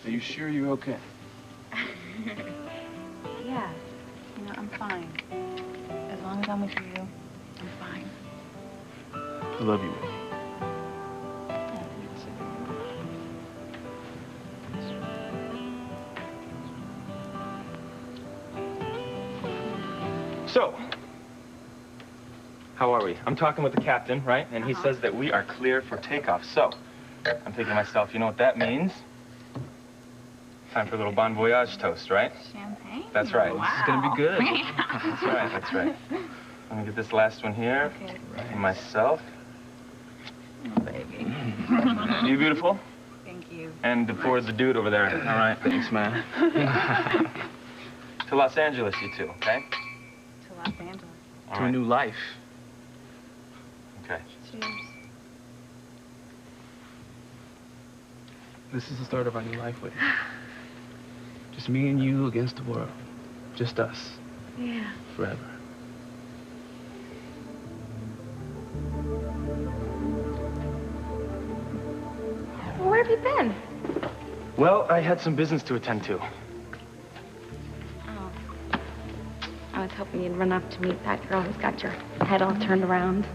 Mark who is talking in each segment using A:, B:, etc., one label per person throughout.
A: Are you sure you're okay?
B: Yeah. You know, I'm fine. As long as I'm with you, I'm fine.
A: I love you, Whitney.
C: So, how are we? I'm talking with the captain, right? And he says that we are clear for takeoff. So, I'm thinking to myself, you know what that means? Time for a little bon voyage toast, right?
B: Champagne?
C: That's right.
B: Wow.
C: This is gonna be good. That's right, that's right. Let me get this last one here.
B: Okay.
C: For myself.
B: Oh, baby.
C: You beautiful?
B: Thank you.
C: And for the dude over there. All right.
A: Thanks, man.
C: To Los Angeles, you two, okay?
B: To Los Angeles.
C: All
A: To a
C: right.
A: new life.
C: Okay.
B: Cheers.
A: This is the start of our new life, Whitney. Just me and you against the world. Just us.
B: Yeah.
A: Forever.
B: Where have you been?
C: Well, I had some business to attend to.
B: Oh. I was hoping you'd run up to meet that girl who's got your head all turned around.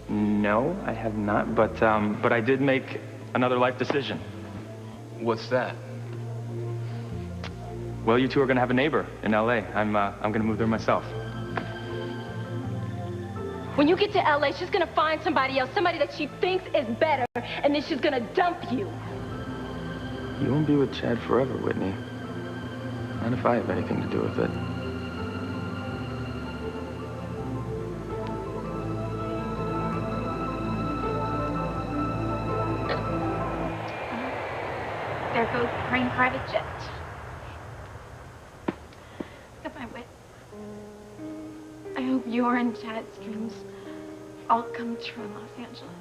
C: No, I have not, but I did make another life decision.
A: What's that?
C: Well, you two are gonna have a neighbor in LA. I'm gonna move there myself.
D: When you get to LA, she's gonna find somebody else, somebody that she thinks is better, and then she's gonna dump you.
C: You won't be with Chad forever, Whitney. Not if I have anything to do with it.
B: There goes the Crane private jet. Goodbye, Whit. I hope your and Chad's dreams all come true in Los Angeles.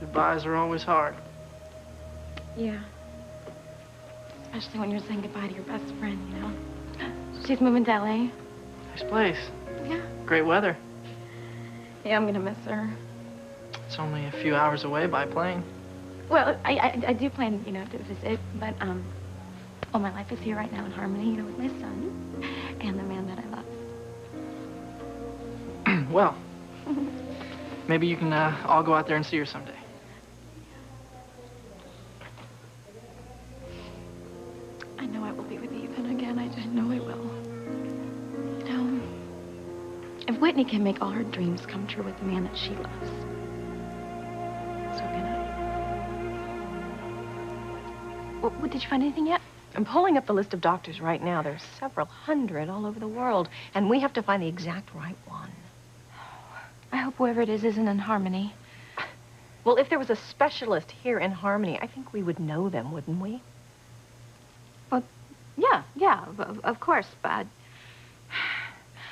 E: Goodbyes are always hard.
B: Yeah. Especially when you're saying goodbye to your best friend, you know? She's moving to LA.
E: Nice place.
B: Yeah.
E: Great weather.
B: Yeah, I'm gonna miss her.
E: It's only a few hours away by plane.
B: Well, I do plan, you know, to visit, but, all my life is here right now in Harmony, you know, with my son and the man that I love.
E: Well, maybe you can all go out there and see her someday.
B: I know I will be with Ethan again. I know I will. You know, if Whitney can make all her dreams come true with the man that she loves, so can I. Well, did you find anything yet?
D: I'm pulling up the list of doctors right now. There's several hundred all over the world, and we have to find the exact right one.
B: I hope whoever it is isn't in Harmony.
D: Well, if there was a specialist here in Harmony, I think we would know them, wouldn't we?
B: Well, yeah, of course, but...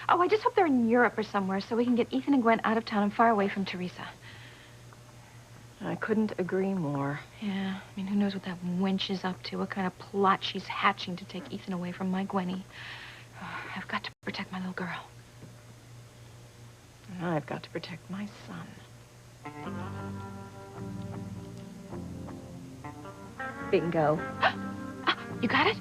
B: Oh, I just hope they're in Europe or somewhere so we can get Ethan and Gwen out of town and far away from Teresa.
D: I couldn't agree more.
B: Yeah, I mean, who knows what that wench is up to, what kind of plot she's hatching to take Ethan away from my Gwenny. Oh, I've got to protect my little girl.
D: And I've got to protect my son. Bingo.
B: You got it?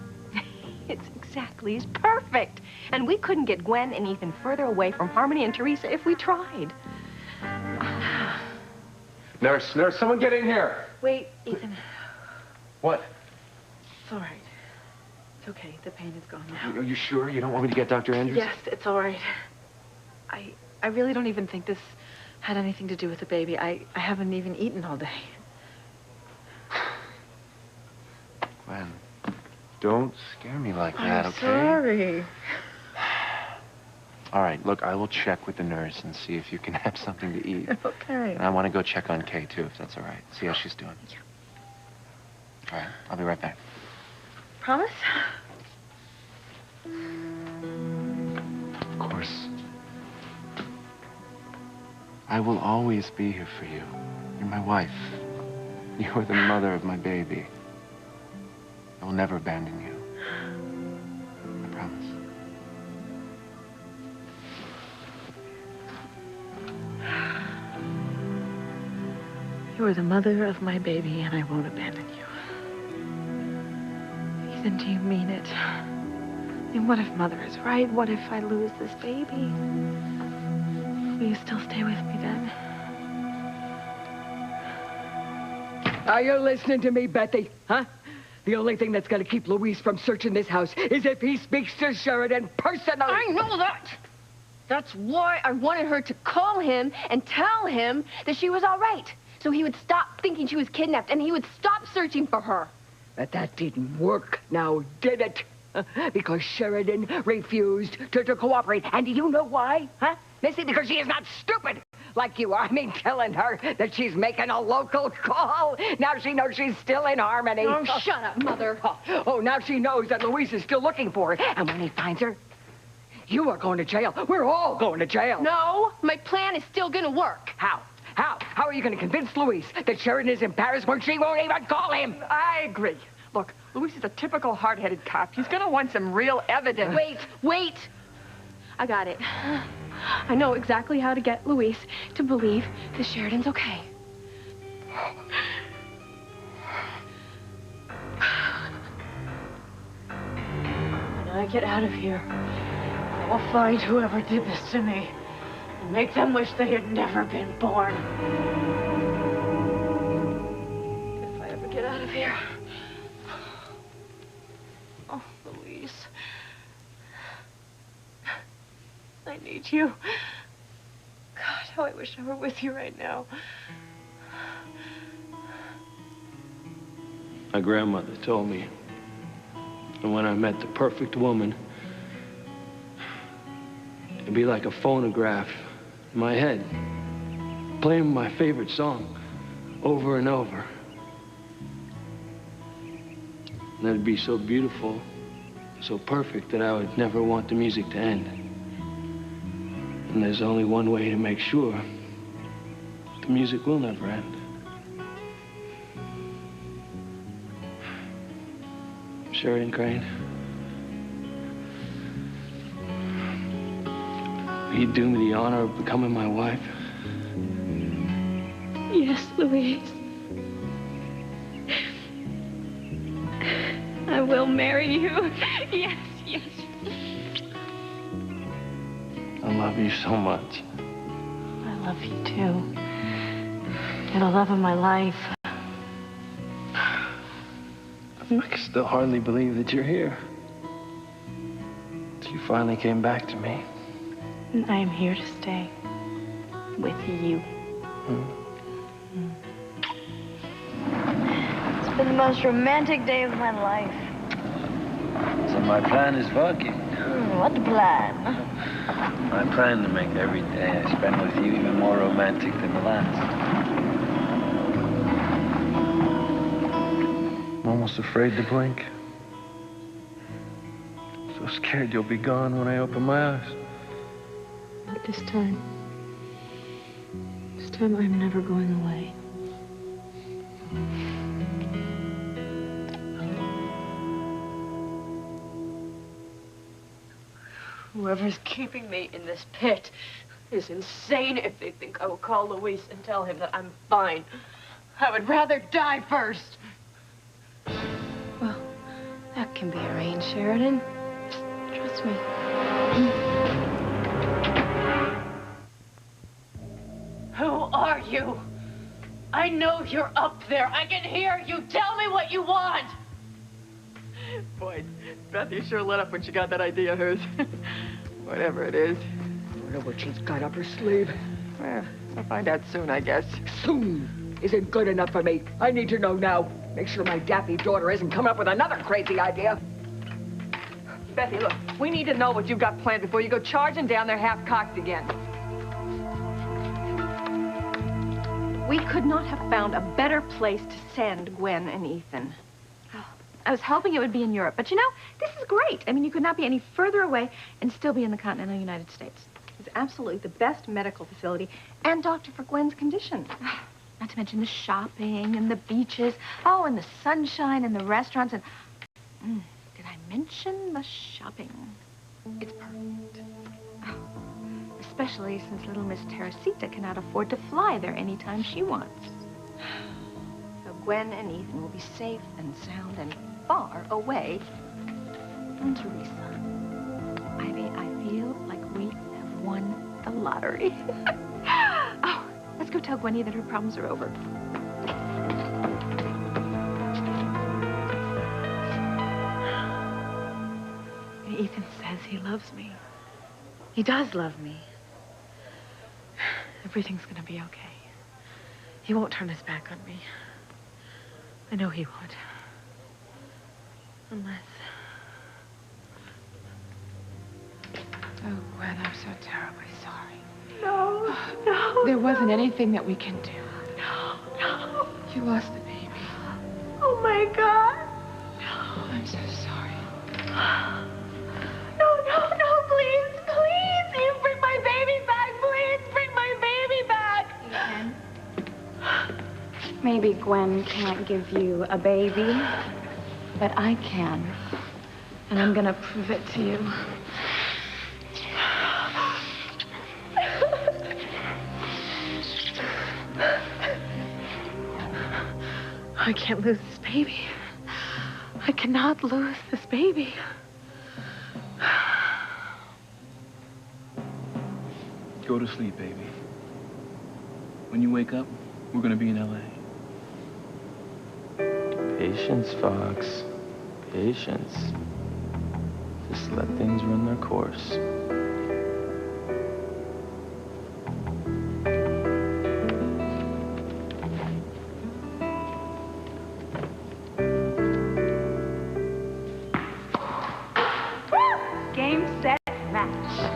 D: It's exactly as perfect. And we couldn't get Gwen and Ethan further away from Harmony and Teresa if we tried.
A: Nurse, someone get in here.
B: Wait, Ethan.
A: What?
B: It's all right. It's okay. The pain is gone now.
A: Are you sure you don't want me to get Dr. Andrews?
B: Yes, it's all right. I really don't even think this had anything to do with the baby. I haven't even eaten all day.
A: Gwen, don't scare me like that, okay?
B: Sorry.
A: All right, look, I will check with the nurse and see if you can have something to eat.
B: Okay.
A: And I want to go check on Kay, too, if that's all right. See how she's doing.
B: Yeah.
A: All right, I'll be right back.
B: Promise?
A: Of course. I will always be here for you. You're my wife. You're the mother of my baby. I will never abandon you. I promise.
B: You are the mother of my baby, and I won't abandon you. Ethan, do you mean it? I mean, what if Mother is right? What if I lose this baby? Will you still stay with me then?
F: Are you listening to me, Bethy? Huh? The only thing that's going to keep Louise from searching this house is if he speaks to Sheridan personally.
D: I know that. That's why I wanted her to call him and tell him that she was all right. So he would stop thinking she was kidnapped and he would stop searching for her.
F: But that didn't work now, did it? Because Sheridan refused to cooperate. And do you know why? Huh? Missy, because she is not stupid like you are. I mean, telling her that she's making a local call. Now she knows she's still in Harmony.
D: Oh, shut up, Mother.
F: Oh, now she knows that Louise is still looking for her. And when he finds her, you are going to jail. We're all going to jail.
D: No, my plan is still gonna work.
F: How? How are you going to convince Louise that Sheridan is in Paris when she won't even call him?
G: I agree. Look, Louis is a typical hard-headed cop. He's gonna want some real evidence.
D: Wait. I got it. I know exactly how to get Louise to believe that Sheridan's okay.
H: When I get out of here, I will find whoever did this to me and make them wish they had never been born. If I ever get out of here. Oh, Louise. I need you. God, how I wish I were with you right now.
I: My grandmother told me that when I met the perfect woman, it'd be like a phonograph in my head, playing my favorite song over and over. And it'd be so beautiful, so perfect that I would never want the music to end. And there's only one way to make sure the music will never end. Sheridan Crane, will you do me the honor of becoming my wife?
B: Yes, Louise. I will marry you. Yes.
I: I love you so much.
H: I love you too. You're the love of my life.
I: I can still hardly believe that you're here. That you finally came back to me.
H: And I am here to stay with you.
J: It's been the most romantic day of my life.
I: So my plan is working.
J: What plan?
I: I plan to make every day I spend with you even more romantic than the last. I'm almost afraid to blink. So scared you'll be gone when I open my eyes.
H: But this time I'm never going away. Whoever's keeping me in this pit is insane if they think I will call Luis and tell him that I'm fine. I would rather die first.
B: Well, that can be arranged, Sheridan. Trust me.
H: Who are you? I know you're up there. I can hear you. Tell me what you want.
G: Boy, Bethy sure lit up when she got that idea of hers. Whatever it is.
F: I wonder what she's got up her sleeve.
G: Well, I'll find out soon, I guess.
F: Soon isn't good enough for me. I need to know now. Make sure my daffy daughter isn't coming up with another crazy idea.
G: Bethy, look, we need to know what you've got planned before you go charging down there half-cocked again.
D: We could not have found a better place to send Gwen and Ethan. I was hoping it would be in Europe, but you know, this is great. I mean, you could not be any further away and still be in the continental United States. It's absolutely the best medical facility and doctor for Gwen's condition. Not to mention the shopping and the beaches. Oh, and the sunshine and the restaurants and... did I mention the shopping? It's perfect. Oh, especially since little Miss Teresita cannot afford to fly there anytime she wants. Gwen and Ethan will be safe and sound and far away from Teresa. Ivy, I feel like we have won the lottery. Oh, let's go tell Gwenny that her problems are over.
G: Ethan says he loves me. He does love me. Everything's gonna be okay. He won't turn his back on me. I know he won't. Unless... Oh, Gwen, I'm so terribly sorry.
D: No, no.
G: There wasn't anything that we can do.
D: No.
G: You lost the baby.
D: Oh, my God.
G: I'm so sorry.
D: No, no, no, please, please. You bring my baby back, please. Bring my baby back.
B: Ethan, maybe Gwen can't give you a baby, but I can. And I'm gonna prove it to you.
G: I can't lose this baby. I cannot lose this baby.
I: Go to sleep, baby. When you wake up, we're gonna be in LA.
C: Patience, Fox. Patience. Just let things run their course.
D: Game, set, match.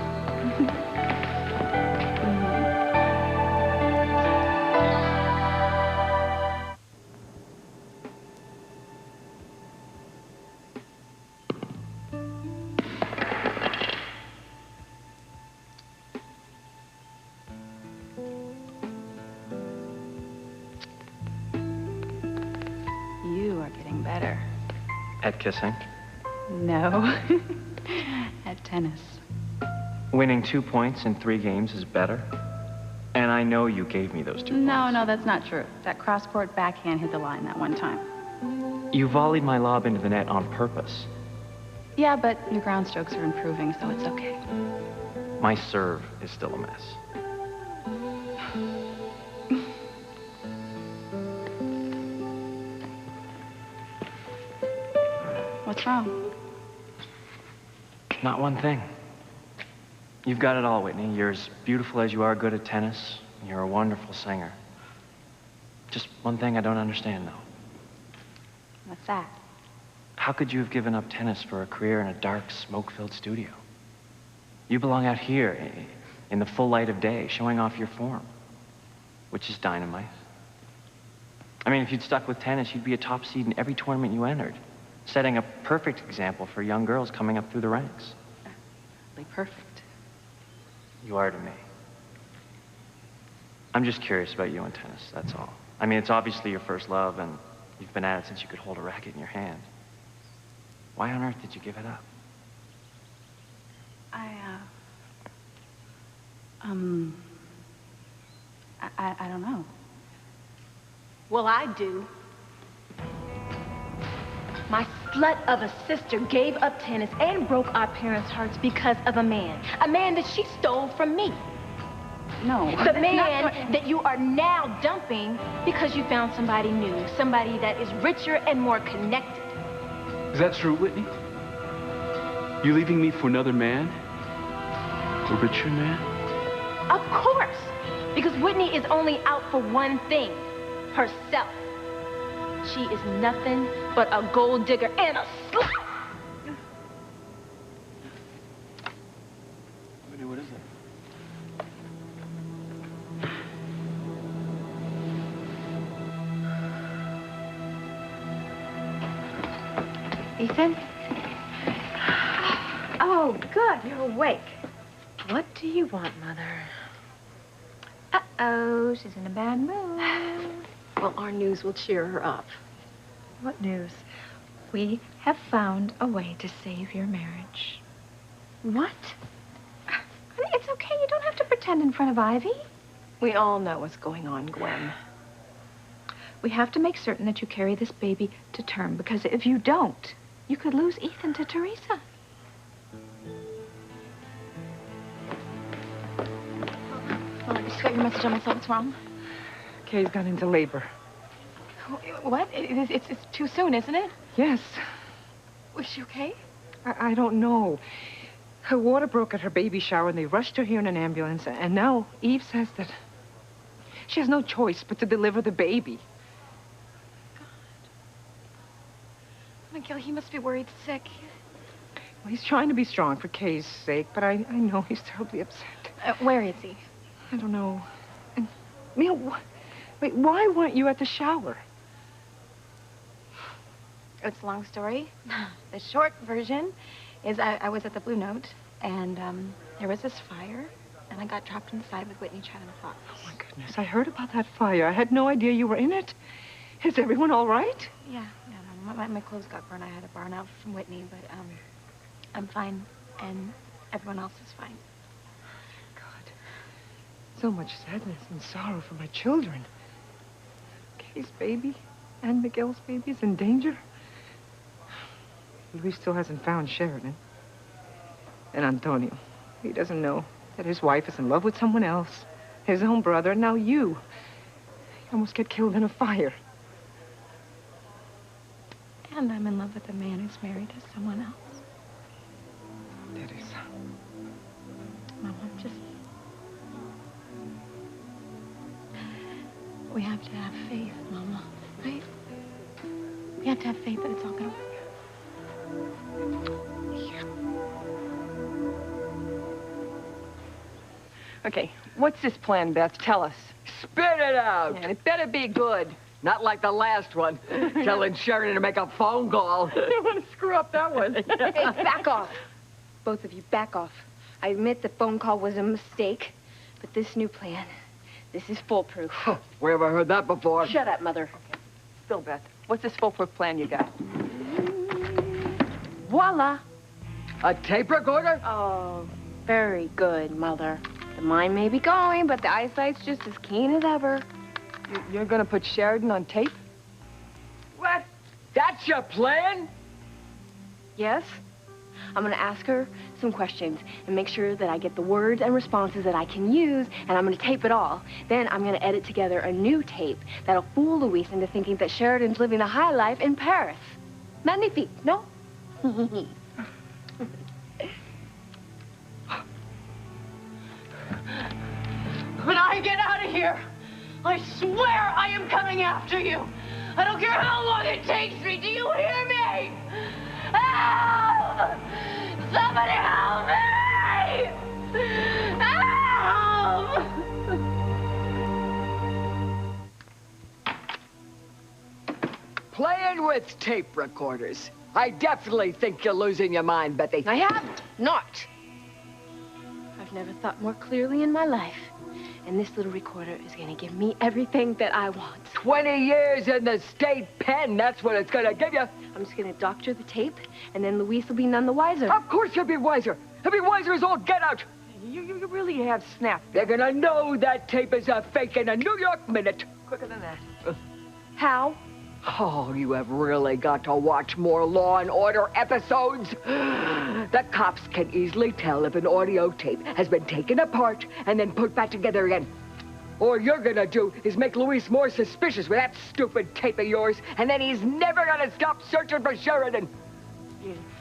B: You are getting better.
C: At kissing.
B: No. At tennis.
C: Winning 2 points in 3 games is better. And I know you gave me those 2 points.
B: No, that's not true. That cross-court backhand hit the line that one time.
C: You volleyed my lob into the net on purpose.
B: Yeah, but your ground strokes are improving, so it's okay.
C: My serve is still a mess.
B: What's wrong?
C: Not one thing. You've got it all, Whitney. You're as beautiful as you are good at tennis. You're a wonderful singer. Just one thing I don't understand, though.
B: What's that?
C: How could you have given up tennis for a career in a dark, smoke-filled studio? You belong out here, in the full light of day, showing off your form, which is dynamite. I mean, if you'd stuck with tennis, you'd be a top seed in every tournament you entered, setting a perfect example for young girls coming up through the ranks.
B: Perfect.
C: You are to me. I'm just curious about you and tennis, that's all. I mean, it's obviously your first love, and you've been at it since you could hold a racket in your hand. Why on earth did you give it up?
B: I don't know.
D: Well, I do. My slut of a sister gave up tennis and broke our parents' hearts because of a man. A man that she stole from me.
B: No.
D: The man that you are now dumping because you found somebody new. Somebody that is richer and more connected.
I: Is that true, Whitney? You leaving me for another man? A richer man?
D: Of course. Because Whitney is only out for one thing. Herself. She is nothing but a gold digger and a slut.
I: Whitney, what is it?
B: Ethan?
D: Oh, good. You're awake.
G: What do you want, Mother?
D: Uh-oh, she's in a bad mood.
G: Well, our news will cheer her up.
B: What news? We have found a way to save your marriage.
G: What?
D: Honey, it's okay. You don't have to pretend in front of Ivy.
G: We all know what's going on, Gwen.
D: We have to make certain that you carry this baby to term, because if you don't, you could lose Ethan to Teresa.
B: Oh, I just got your message on my phone. What's wrong?
F: Kay's gone into labor.
B: What? It's too soon, isn't it?
F: Yes.
B: Was she okay?
F: I don't know. Her water broke at her baby shower, and they rushed her here in an ambulance. And now Eve says that she has no choice but to deliver the baby.
B: Miguel, he must be worried sick.
F: Well, he's trying to be strong for Kay's sake, but I know he's terribly upset.
B: Where is he?
F: I don't know. And, Neil, wait, why weren't you at the shower?
B: It's a long story. The short version is I was at the Blue Note, and there was this fire, and I got trapped inside with Whitney, Chad, and Fox.
F: Oh, my goodness. I heard about that fire. I had no idea you were in it. Is everyone all right?
B: Yeah, my clothes got burned. I had a burn out from Whitney, but I'm fine, and everyone else is fine.
F: God. So much sadness and sorrow for my children. Kay's baby and Miguel's baby is in danger. Luis still hasn't found Sheridan. And Antonio, he doesn't know that his wife is in love with someone else. His own brother, and now you. You almost get killed in a fire.
B: And I'm in love with a man who's married to someone else.
F: Teresa.
B: Mama, we have to have faith, Mama, right? We have to have faith that it's all gonna work out.
F: Okay, what's this plan, Beth? Tell us.
K: Spit it out.
F: And it better be good.
K: Not like the last one. Telling Sheridan to make a phone call.
F: You want to screw up that one.
L: Hey, back off. Both of you, back off. I admit the phone call was a mistake, but this new plan, this is foolproof.
K: We ever heard that before?
L: Shut up, Mother.
F: Okay. Still, Beth, what's this foolproof plan you got?
L: Voila.
K: A tape recorder?
L: Oh, very good, Mother. The mind may be going, but the eyesight's just as keen as ever.
F: You're gonna put Sheridan on tape?
K: What? That's your plan?
L: Yes. I'm gonna ask her some questions and make sure that I get the words and responses that I can use, and I'm gonna tape it all. Then I'm gonna edit together a new tape that'll fool Luis into thinking that Sheridan's living the high life in Paris. Magnifique, no?
H: When I get out of here, I swear I am coming after you. I don't care how long it takes me. Do you hear me? Help! Somebody help me! Help!
K: Playing with tape recorders. I definitely think you're losing your mind, Bethy.
L: I have not. I've never thought more clearly in my life. And this little recorder is going to give me everything that I want.
K: 20 years in the state pen, that's what it's going to give you.
L: I'm just going to doctor the tape, and then Luis will be none the wiser.
K: Of course he'll be wiser. He'll be wiser as all get out.
F: You really have snapped.
K: They're going to know that tape is a fake in a New York minute.
F: Quicker than that.
L: How?
K: Oh, you have really got to watch more Law and Order episodes. The cops can easily tell if an audio tape has been taken apart and then put back together again. All you're gonna do is make Luis more suspicious with that stupid tape of yours, and then he's never gonna stop searching for Sheridan.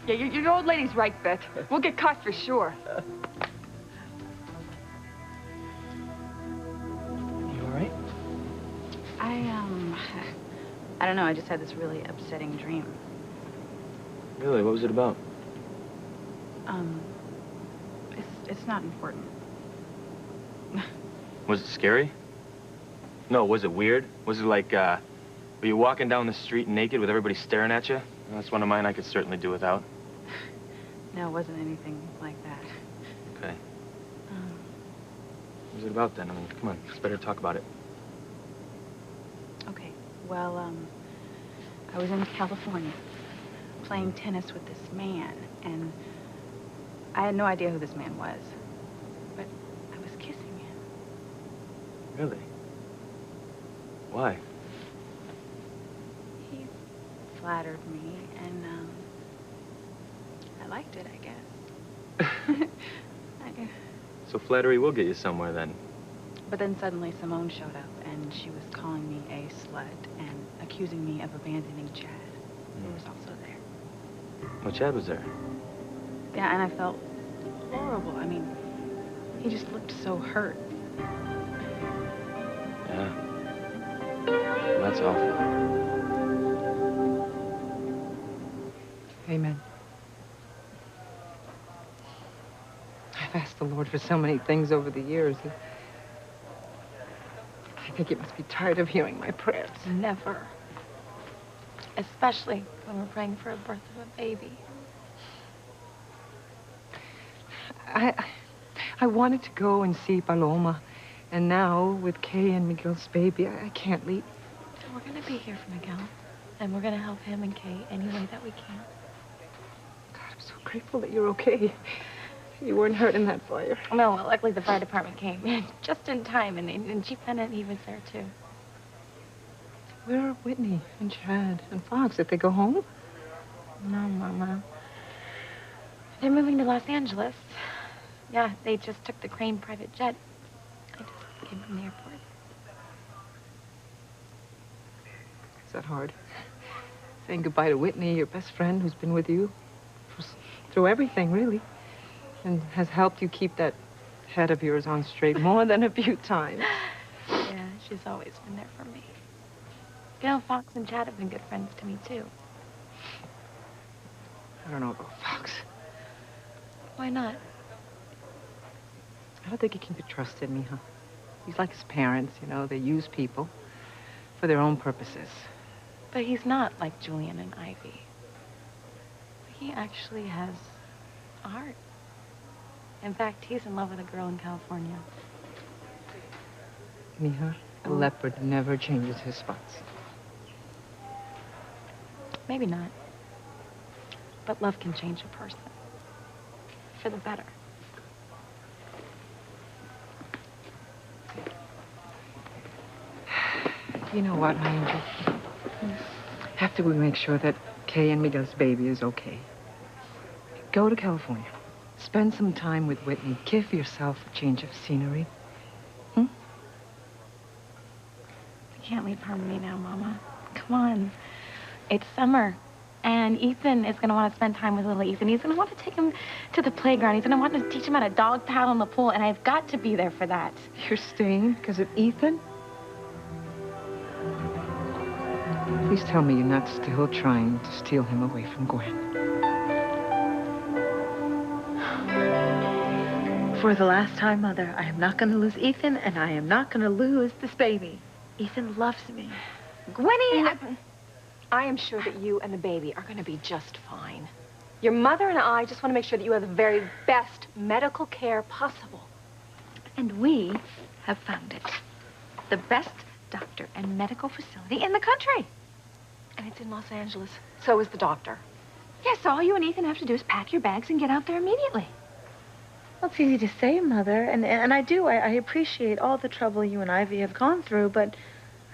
F: Yeah, your old lady's right, Beth. We'll get caught for sure.
C: You all right?
M: I don't know, I just had this really upsetting dream.
C: Really? What was it about?
M: It's not important.
C: Was it scary? No, was it weird? Was it like, were you walking down the street naked with everybody staring at you? That's one of mine I could certainly do without.
M: No, it wasn't anything like that.
C: Okay. What was it about then? I mean, come on, it's better to talk about it.
M: Okay, well, I was in California playing tennis with this man, and I had no idea who this man was, but I was kissing him.
C: Really? Why?
M: flattered me, and I liked it, I guess.
C: So flattery will get you somewhere then.
M: But then suddenly Simone showed up, and she was calling me a slut and accusing me of abandoning Chad, who was also there.
C: Well, Chad was there.
M: Yeah, and I felt horrible. I mean, he just looked so hurt.
C: Yeah. Well, that's awful.
K: Amen. I've asked the Lord for so many things over the years. I think he must be tired of hearing my prayers.
B: Never. Especially when we're praying for a birth of a baby.
K: I wanted to go and see Paloma, and now with Kay and Miguel's baby, I can't leave.
B: We're gonna be here for Miguel, and we're gonna help him and Kay any way that we can.
K: God, I'm so grateful that you're okay. You weren't hurt in that fire.
B: No, well, luckily the fire department came just in time, and Chief Bennett, he was there too.
K: Where are Whitney and Chad and Fox? Did they go home?
B: No, Mama. They're moving to Los Angeles. Yeah, they just took the Crane private jet. I just came from the airport.
K: Is that hard? Saying goodbye to Whitney, your best friend who's been with you through everything, really, and has helped you keep that head of yours on straight more than a few times.
B: Yeah, she's always been there for me. You know, Fox and Chad have been good friends to me, too.
K: I don't know about Fox.
B: Why not?
K: I don't think he can be trusted, Mija. He's like his parents, you know. They use people for their own purposes.
B: But he's not like Julian and Ivy. He actually has a heart. In fact, he's in love with a girl in California.
K: Mija, a leopard never changes his spots.
B: Maybe not. But love can change a person. For the better.
K: You know what, my angel? After we make sure that Kay and Miguel's baby is okay, go to California. Spend some time with Whitney. Give yourself a change of scenery.
B: I can't leave Harmony now, Mama. Come on. It's summer. And Ethan is going to want to spend time with little Ethan. He's going to want to take him to the playground. He's going to want to teach him how to dog paddle in the pool. And I've got to be there for that.
K: You're staying because of Ethan? Please tell me you're not still trying to steal him away from Gwen.
D: For the last time, Mother, I am not going to lose Ethan, and I am not going to lose this baby. Ethan loves me.
L: Gwenny, I am sure that you and the baby are going to be just fine. Your mother and I just want to make sure that you have the very best medical care possible.
B: And we have found it. The best doctor and medical facility in the country.
L: And it's in Los Angeles. So is the doctor.
B: Yes, all you and Ethan have to do is pack your bags and get out there immediately.
D: Well, it's easy to say, Mother, and I do. I appreciate all the trouble you and Ivy have gone through, but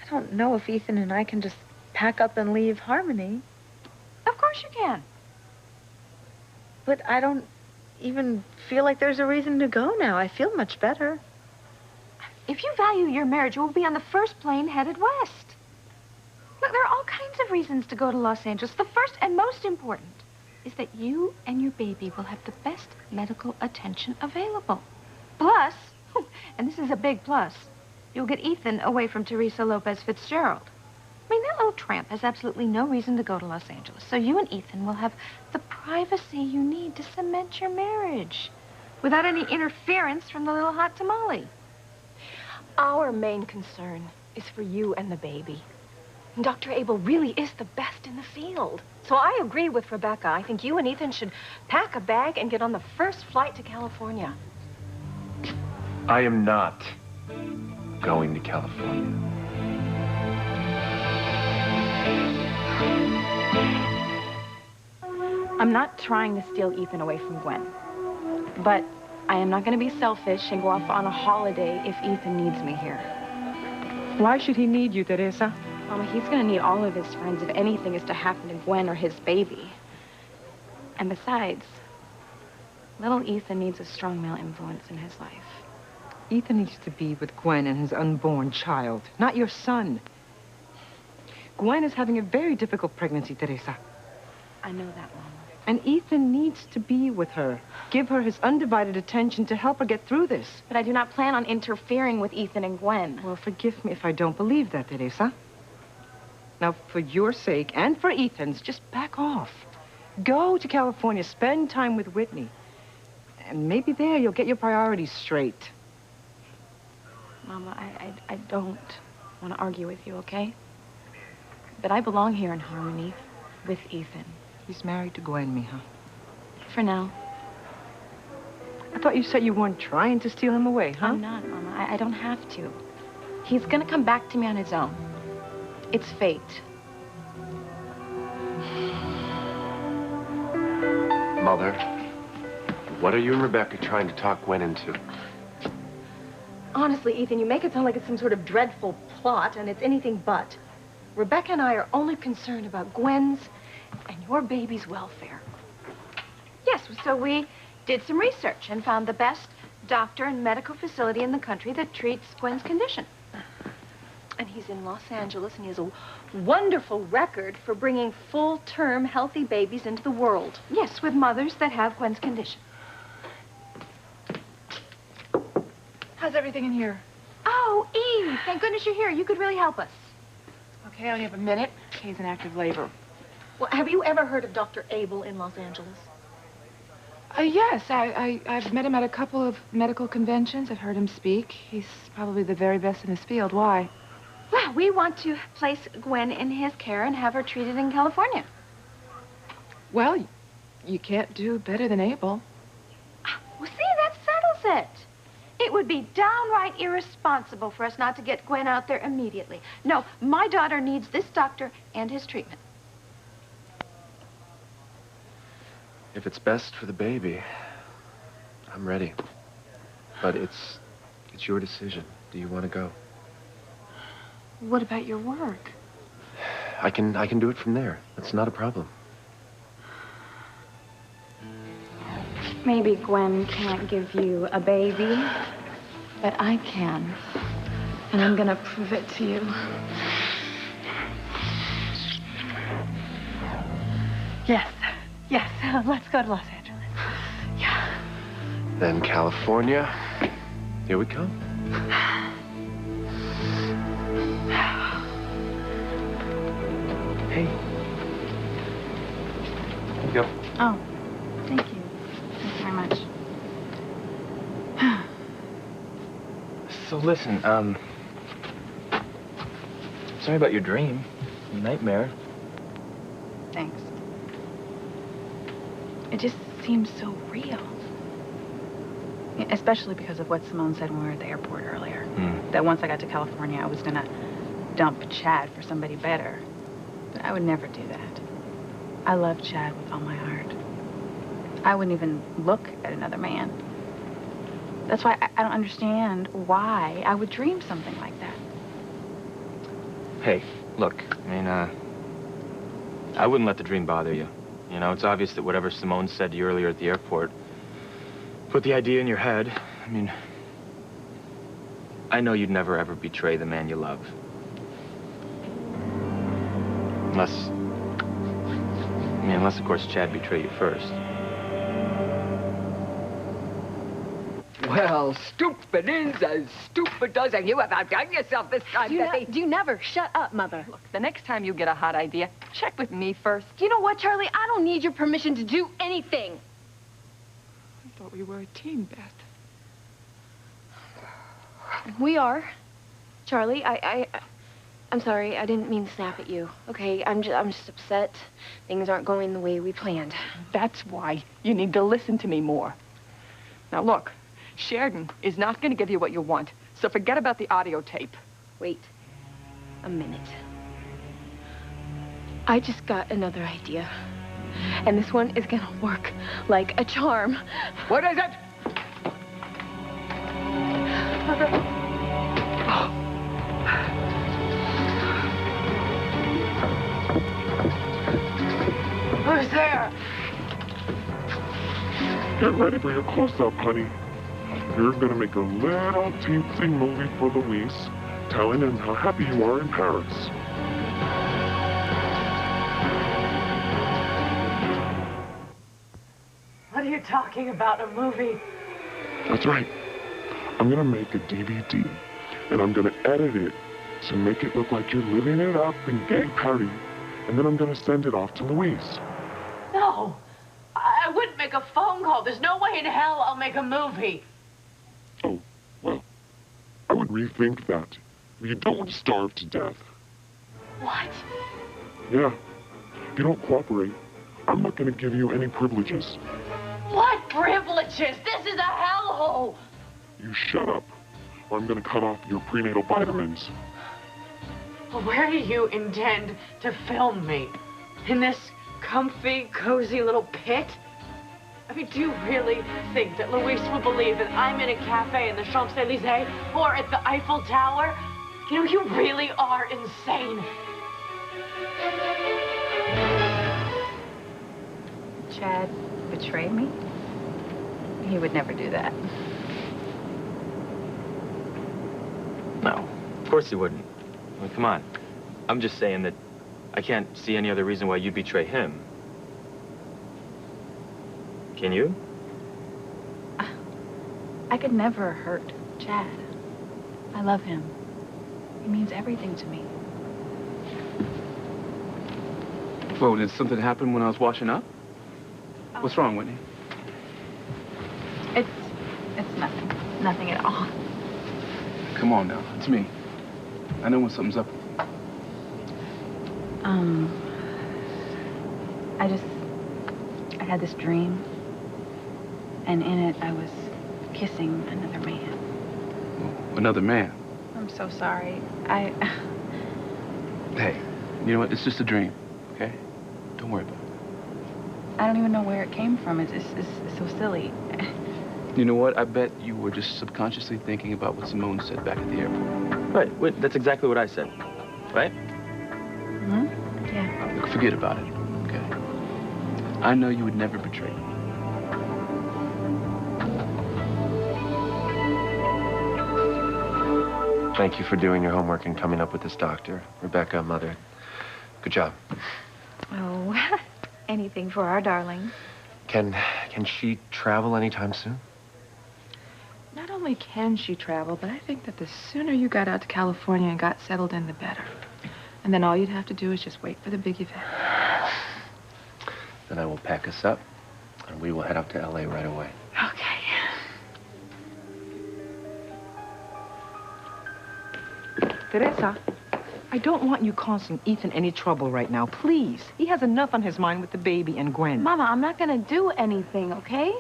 D: I don't know if Ethan and I can just pack up and leave Harmony.
B: Of course you can.
D: But I don't even feel like there's a reason to go now. I feel much better.
B: If you value your marriage, you will be on the first plane headed west. Look, there are all kinds of reasons to go to Los Angeles. The first and most important is that you and your baby will have the best medical attention available. Plus, and this is a big plus, you'll get Ethan away from Teresa Lopez Fitzgerald. I mean, that little tramp has absolutely no reason to go to Los Angeles. So you and Ethan will have the privacy you need to cement your marriage without any interference from the little hot tamale.
L: Our main concern is for you and the baby. And Dr. Abel really is the best in the field. So I agree with Rebecca. I think you and Ethan should pack a bag and get on the first flight to California.
A: I am not going to California.
B: I'm not trying to steal Ethan away from Gwen. But I am not going to be selfish and go off on a holiday if Ethan needs me here.
K: Why should he need you, Teresa?
B: Mama, he's gonna need all of his friends if anything is to happen to Gwen or his baby. And besides, little Ethan needs a strong male influence in his life.
K: Ethan needs to be with Gwen and his unborn child, not your son. Gwen is having a very difficult pregnancy, Teresa.
B: I know that, Mama.
K: And Ethan needs to be with her. Give her his undivided attention to help her get through this.
B: But I do not plan on interfering with Ethan and Gwen.
K: Well, forgive me if I don't believe that, Teresa. Now, for your sake and for Ethan's, just back off. Go to California, spend time with Whitney. And maybe there you'll get your priorities straight.
B: Mama, I don't want to argue with you, okay? But I belong here in Harmony with Ethan.
K: He's married to Gwen, Mija.
B: For now.
K: I thought you said you weren't trying to steal him away, huh?
B: I'm not, Mama. I don't have to. He's gonna come back to me on his own. It's fate.
A: Mother, what are you and Rebecca trying to talk Gwen into?
D: Honestly, Ethan, you make it sound like it's some sort of dreadful plot, and it's anything but. Rebecca and I are only concerned about Gwen's and your baby's welfare.
L: Yes, so we did some research and found the best doctor and medical facility in the country that treats Gwen's condition. And he's in Los Angeles, and he has a wonderful record for bringing full-term healthy babies into the world. Yes, with mothers that have Gwen's condition.
M: How's everything in here?
L: Oh, Eve, thank goodness you're here. You could really help us.
M: Okay, I only have a minute. Kay's in active labor.
D: Well, have you ever heard of Dr. Abel in Los Angeles?
M: Yes, I've met him at a couple of medical conventions. I've heard him speak. He's probably the very best in his field. Why?
L: Well, we want to place Gwen in his care and have her treated in California.
M: Well, you can't do better than Abel.
L: Well, see, that settles it. It would be downright irresponsible for us not to get Gwen out there immediately. No, my daughter needs this doctor and his treatment.
A: If it's best for the baby, I'm ready. But it's your decision. Do you want to go?
M: What about your work?
A: I can do it from there. That's not a problem.
B: Maybe Gwen can't give you a baby, but I can. And I'm gonna prove it to you.
L: Yes, let's go to Los Angeles. Yeah.
A: Then California. Here we come.
C: Hey. Here you go.
M: Oh, thank you. Thank you very much.
C: So listen, sorry about your dream. Nightmare.
M: Thanks. It just seems so real. Especially because of what Simone said when we were at the airport earlier. That once I got to California, I was gonna dump Chad for somebody better. But I would never do that. I love Chad with all my heart. I wouldn't even look at another man. That's why I don't understand why I would dream something like that.
C: Hey, look, I mean, I wouldn't let the dream bother you. You know, it's obvious that whatever Simone said to you earlier at the airport put the idea in your head. I mean, I know you'd never ever betray the man you love. Unless, of course, Chad betrayed you first.
F: Well, stupid is as stupid does, and you have outdone yourself this time, Betty.
D: Do you never shut up, Mother?
F: Look, the next time you get a hot idea, check with me first.
D: You know what, Charlie? I don't need your permission to do anything.
M: I thought we were a team, Beth.
L: We are. Charlie, I'm sorry. I didn't mean to snap at you. Okay, I'm just upset. Things aren't going the way we planned.
F: That's why you need to listen to me more. Now, look, Sheridan is not going to give you what you want, so forget about the audio tape.
L: Wait a minute. I just got another idea. And this one is gonna work like a charm.
F: What is it?
N: Get ready for your close-up, honey. You're gonna make a little teensy movie for Luis, telling him how happy you are in Paris.
H: What are you talking about, a movie?
N: That's right. I'm gonna make a DVD, and I'm gonna edit it to make it look like you're living it up in gay Paris, and then I'm gonna send it off to Luis.
H: No, I wouldn't make a phone call. There's no way in hell I'll make a movie.
N: Oh, well, I would rethink that. You don't want to starve to death.
H: What?
N: Yeah. If you don't cooperate, I'm not gonna give you any privileges.
H: What privileges? This is a hellhole.
N: You shut up, or I'm gonna cut off your prenatal vitamins.
H: Where do you intend to film me? In this comfy, cozy little pit? I mean, do you really think that Luis will believe that I'm in a cafe in the Champs-Élysées or at the Eiffel Tower? You know, you really are insane.
M: Chad betrayed me? He would never do that.
C: No, of course he wouldn't. I mean, come on. I'm just saying that I can't see any other reason why you'd betray him. Can you?
M: I could never hurt Chad. I love him. He means everything to me.
O: Whoa, did something happen when I was washing up? What's wrong, Whitney?
M: It's nothing. Nothing at all.
O: Come on now, it's me. I know when something's up.
M: I had this dream, and in it I was kissing another man.
O: Another man?
M: I'm so sorry.
O: Hey, you know what? It's just a dream, okay? Don't worry about it.
M: I don't even know where it came from. It's so silly.
O: You know what? I bet you were just subconsciously thinking about what Simone said back at the airport.
C: Right. Wait, that's exactly what I said. Right?
M: Hmm? Yeah.
O: Look, forget about it, okay? I know you would never betray me.
A: Thank you for doing your homework and coming up with this doctor. Rebecca, Mother, good job.
B: Oh, anything for our darling.
A: Can she travel anytime soon?
G: Not only can she travel, but I think that the sooner you got out to California and got settled in, the better. And then all you'd have to do is just wait for the big event.
A: Then I will pack us up, and we will head out to L.A. right away.
G: Okay.
F: Teresa, I don't want you causing Ethan any trouble right now. Please. He has enough on his mind with the baby and Gwen.
B: Mama, I'm not gonna do anything, okay?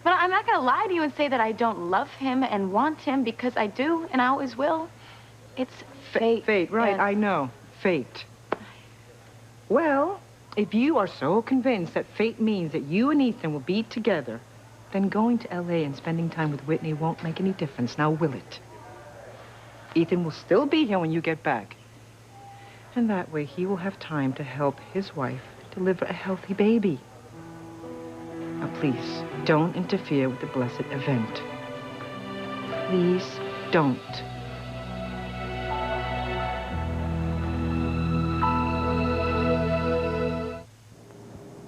B: But I'm not gonna lie to you and say that I don't love him and want him, because I do, and I always will. It's fate.
F: Fate, right,
B: Yes.
F: I know. Fate. Well, if you are so convinced that fate means that you and Ethan will be together, then going to L.A. and spending time with Whitney won't make any difference, now will it? Ethan will still be here when you get back. And that way he will have time to help his wife deliver a healthy baby. Now, please, don't interfere with the blessed event. Please don't.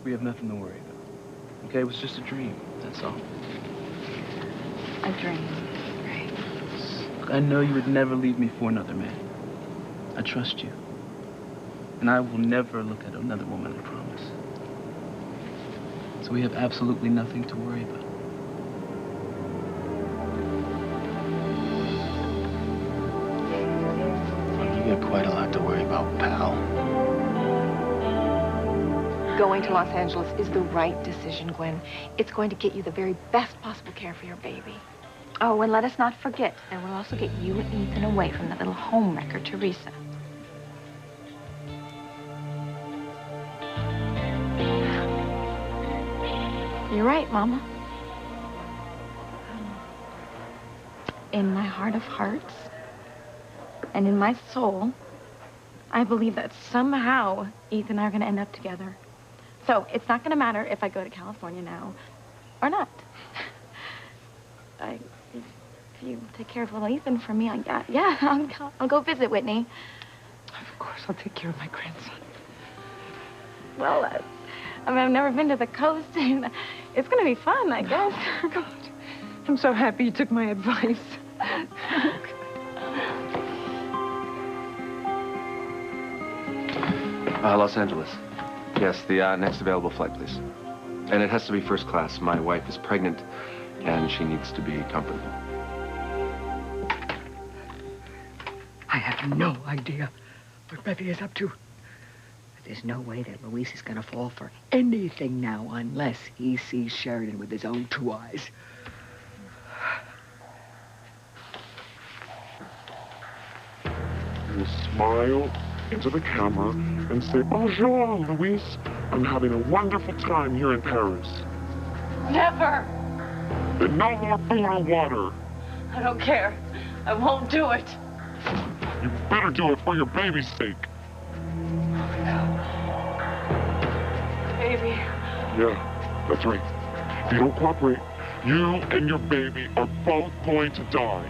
O: We have nothing to worry about. Okay, it was just a dream, that's all.
M: A dream.
O: I know you would never leave me for another man. I trust you. And I will never look at another woman, I promise. So we have absolutely nothing to worry about.
I: Well, you got quite a lot to worry about, pal.
D: Going to Los Angeles is the right decision, Gwen. It's going to get you the very best possible care for your baby.
B: Oh, and let us not forget that we'll also get you and Ethan away from that little homewrecker, Teresa. You're right, Mama. In my heart of hearts and in my soul, I believe that somehow Ethan and I are going to end up together. So it's not going to matter if I go to California now Or not. If you take care of little Ethan for me, I'll go visit Whitney.
G: Of course, I'll take care of my grandson.
B: Well, I mean, I've never been to the coast, and it's going to be fun, I guess.
G: Oh, God. I'm so happy you took my advice.
A: Los Angeles. Yes, the next available flight, please. And it has to be first class. My wife is pregnant, and she needs to be comfortable.
F: I have no idea what Bevy is up to. But there's no way that Luis is gonna fall for anything now unless he sees Sheridan with his own 2 eyes.
N: You smile into the camera and say, "Bonjour, Luis. I'm having a wonderful time here in Paris."
H: Never.
N: And no more food or water.
H: I don't care. I won't do it.
N: You better do it for your baby's sake.
H: Baby.
N: Yeah, that's right. If you don't cooperate, you and your baby are both going to die.